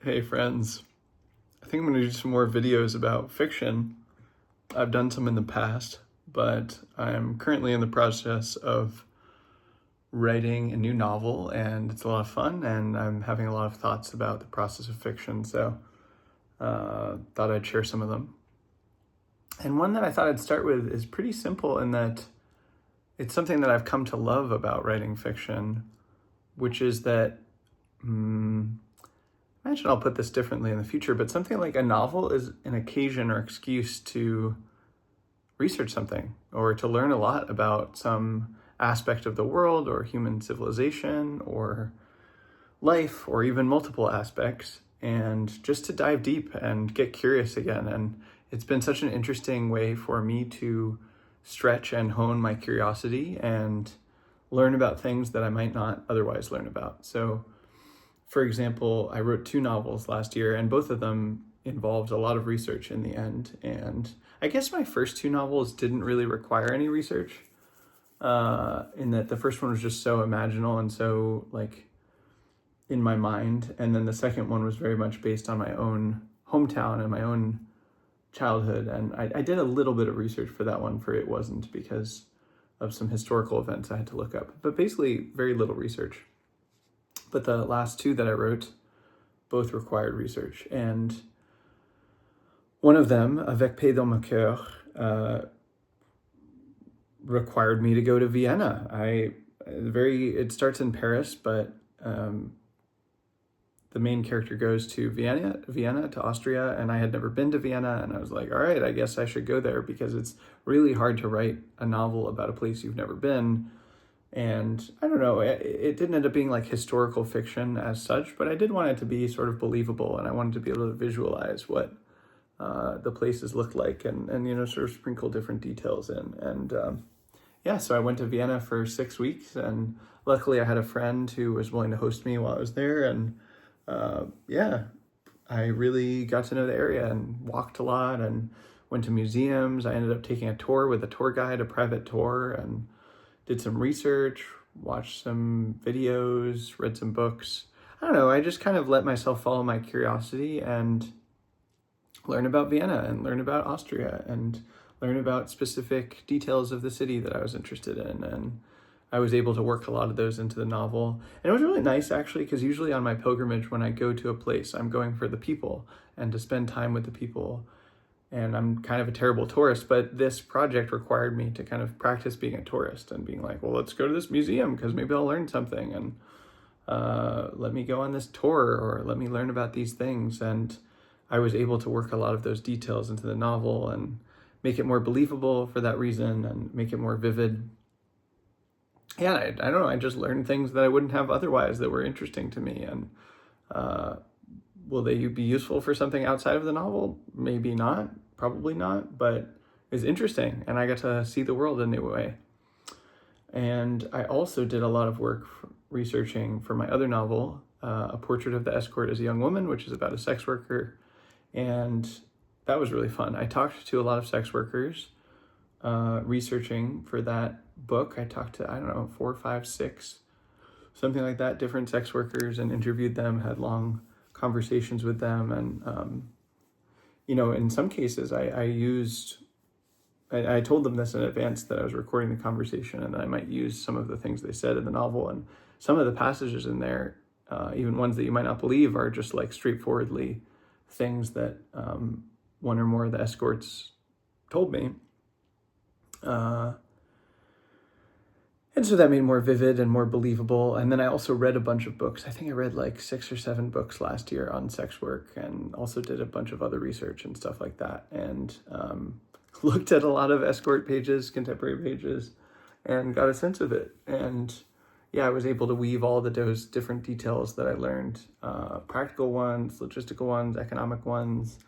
Hey friends, I think I'm going to do some more videos about fiction. I've done some in the past, but I'm currently in the process of writing a new novel, and it's a lot of fun, and I'm having a lot of thoughts about the process of fiction, so thought I'd share some of them. And one that I thought I'd start with is pretty simple in that it's something that I've come to love about writing fiction, which is that imagine I'll put this differently in the future, but something like a novel is an occasion or excuse to research something or to learn a lot about some aspect of the world or human civilization or life or even multiple aspects, and just to dive deep and get curious again. And it's been such an interesting way for me to stretch and hone my curiosity and learn about things that I might not otherwise learn about. So for example, I wrote 2 novels last year, and both of them involved a lot of research in the end. And I guess my first 2 novels didn't really require any research, in that the first one was just so imaginal and so like in my mind. And then the second one was very much based on my own hometown and my own childhood. And I did a little bit of research for that one, for It Wasn't, because of some historical events I had to look up, but basically very little research. But the last 2 that I wrote both required research. And one of them, Avec Paix dans mon cœur, required me to go to Vienna. It starts in Paris, but the main character goes to Vienna to Austria, and I had never been to Vienna, and I was like, all right, I guess I should go there, because it's really hard to write a novel about a place you've never been. And I don't know, it didn't end up being like historical fiction as such, but I did want it to be sort of believable, and I wanted to be able to visualize what the places looked like, and sort of sprinkle different details in. And so I went to Vienna for 6 weeks, and luckily I had a friend who was willing to host me while I was there. And I really got to know the area and walked a lot and went to museums. I ended up taking a tour with a tour guide, a private tour, and did some research, watched some videos, read some books. I don't know, I just kind of let myself follow my curiosity and learn about Vienna and learn about Austria and learn about specific details of the city that I was interested in. And I was able to work a lot of those into the novel. And it was really nice, actually, because usually on my pilgrimage, when I go to a place, I'm going for the people and to spend time with the people. And I'm kind of a terrible tourist, but this project required me to kind of practice being a tourist and being like, well, let's go to this museum because maybe I'll learn something, and let me go on this tour, or let me learn about these things. And I was able to work a lot of those details into the novel and make it more believable for that reason and make it more vivid. Yeah, I don't know, I just learned things that I wouldn't have otherwise that were interesting to me. And will they be useful for something outside of the novel? Maybe not, probably not, but it's interesting, and I got to see the world a new way. And I also did a lot of work researching for my other novel, A Portrait of the Escort as a Young Woman, which is about a sex worker, and that was really fun. I talked to a lot of sex workers researching for that book. I talked to, 4, 5, 6, something like that, different sex workers, and interviewed them, had long conversations with them. And in some cases I told them this in advance, that I was recording the conversation and that I might use some of the things they said in the novel. And some of the passages in there, even ones that you might not believe, are just like straightforwardly things that one or more of the escorts told me. And so that made it more vivid and more believable. And then I also read a bunch of books. I think I read like 6 or 7 books last year on sex work, and also did a bunch of other research and stuff like that. And looked at a lot of escort pages, contemporary pages, and got a sense of it. And yeah, I was able to weave all those different details that I learned, practical ones, logistical ones, economic ones,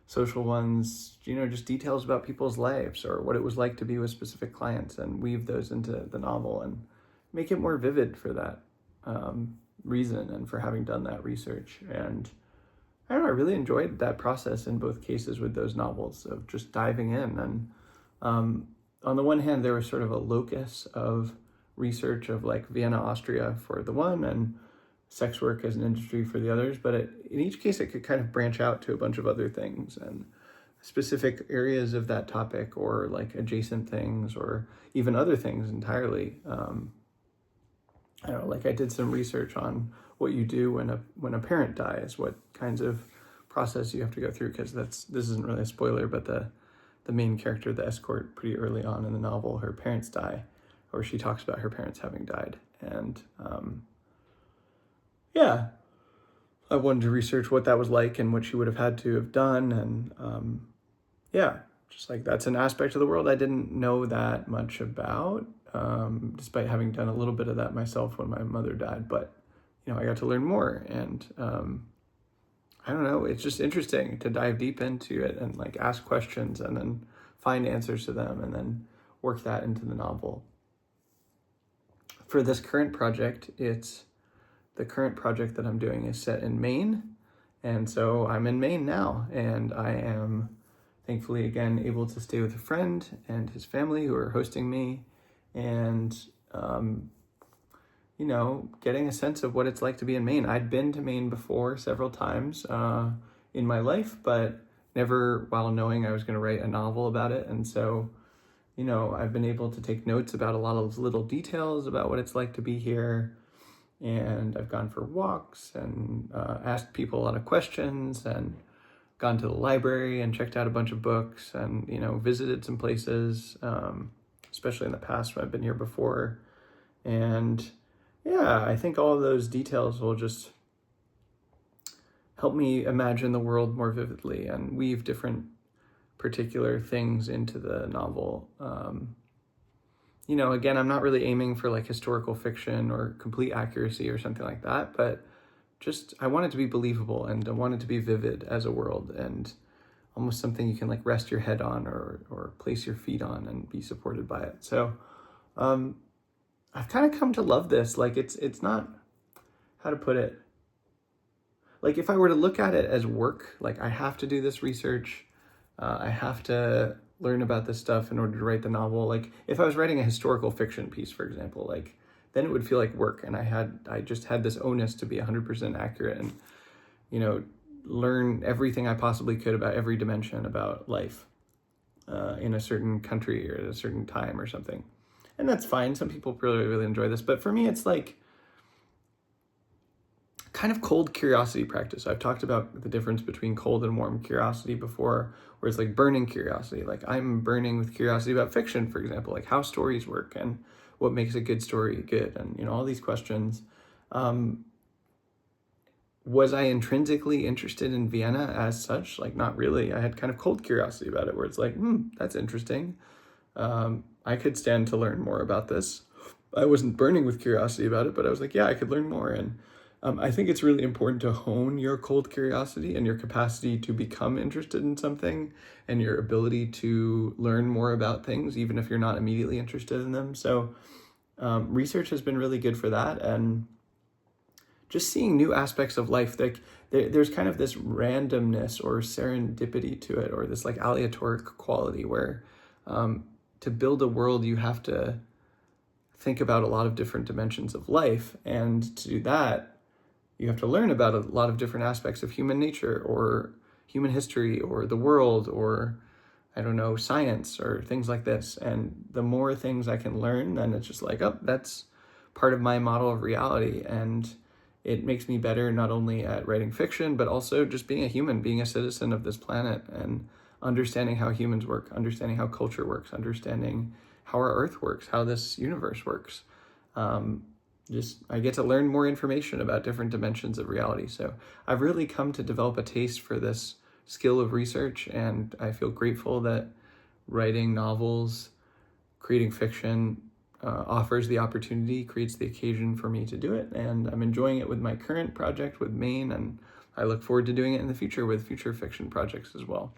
social ones, just details about people's lives or what it was like to be with specific clients, and weave those into the novel and make it more vivid for that reason and for having done that research. And I don't know, I really enjoyed that process in both cases with those novels, of just diving in. And on the one hand, there was sort of a locus of research of like Vienna, Austria for the one, and sex work as an industry for the others, but in each case, it could kind of branch out to a bunch of other things and specific areas of that topic, or like adjacent things, or even other things entirely. I don't know, like I did some research on what you do when a parent dies, what kinds of process you have to go through, because this isn't really a spoiler, but the main character, the escort, pretty early on in the novel, her parents die, or she talks about her parents having died. And yeah, I wanted to research what that was like and what she would have had to have done. And yeah, just like that's an aspect of the world I didn't know that much about, despite having done a little bit of that myself when my mother died. But, I got to learn more. And I don't know, it's just interesting to dive deep into it and like ask questions and then find answers to them and then work that into the novel. For this current project, the current project that I'm doing is set in Maine. And so I'm in Maine now, and I am thankfully again able to stay with a friend and his family who are hosting me, and getting a sense of what it's like to be in Maine. I'd been to Maine before several times in my life, but never while knowing I was going to write a novel about it. And so, I've been able to take notes about a lot of little details about what it's like to be here. And I've gone for walks and asked people a lot of questions, and gone to the library and checked out a bunch of books, and, visited some places, especially in the past when I've been here before. And yeah, I think all of those details will just help me imagine the world more vividly and weave different particular things into the novel. Again, I'm not really aiming for like historical fiction or complete accuracy or something like that, but just I want it to be believable, and I want it to be vivid as a world, and almost something you can like rest your head on or place your feet on and be supported by it. So I've kind of come to love this. Like it's not, how to put it, like if I were to look at it as work, like I have to do this research, I have to learn about this stuff in order to write the novel. Like if I was writing a historical fiction piece, for example, like then it would feel like work, and I just had this onus to be 100% accurate and, learn everything I possibly could about every dimension about life in a certain country or at a certain time or something. And that's fine. Some people really, really enjoy this. But for me, it's like kind of cold curiosity practice. I've talked about the difference between cold and warm curiosity before, where it's like burning curiosity. Like I'm burning with curiosity about fiction, for example, like how stories work and what makes a good story good, and, all these questions. Was I intrinsically interested in Vienna as such? Like, not really. I had kind of cold curiosity about it, where it's like, that's interesting. I could stand to learn more about this. I wasn't burning with curiosity about it, but I was like, yeah, I could learn more. And I think it's really important to hone your cold curiosity and your capacity to become interested in something, and your ability to learn more about things, even if you're not immediately interested in them. So research has been really good for that. And just seeing new aspects of life, like there's kind of this randomness or serendipity to it, or this like aleatoric quality where to build a world, you have to think about a lot of different dimensions of life. And to do that, you have to learn about a lot of different aspects of human nature or human history or the world or, I don't know, science or things like this. And the more things I can learn, then it's just like, oh, that's part of my model of reality. And it makes me better not only at writing fiction, but also just being a human, being a citizen of this planet, and understanding how humans work, understanding how culture works, understanding how our Earth works, how this universe works. I get to learn more information about different dimensions of reality. So I've really come to develop a taste for this skill of research, and I feel grateful that writing novels, creating fiction, offers the opportunity, creates the occasion for me to do it. And I'm enjoying it with my current project with Maine, and I look forward to doing it in the future with future fiction projects as well.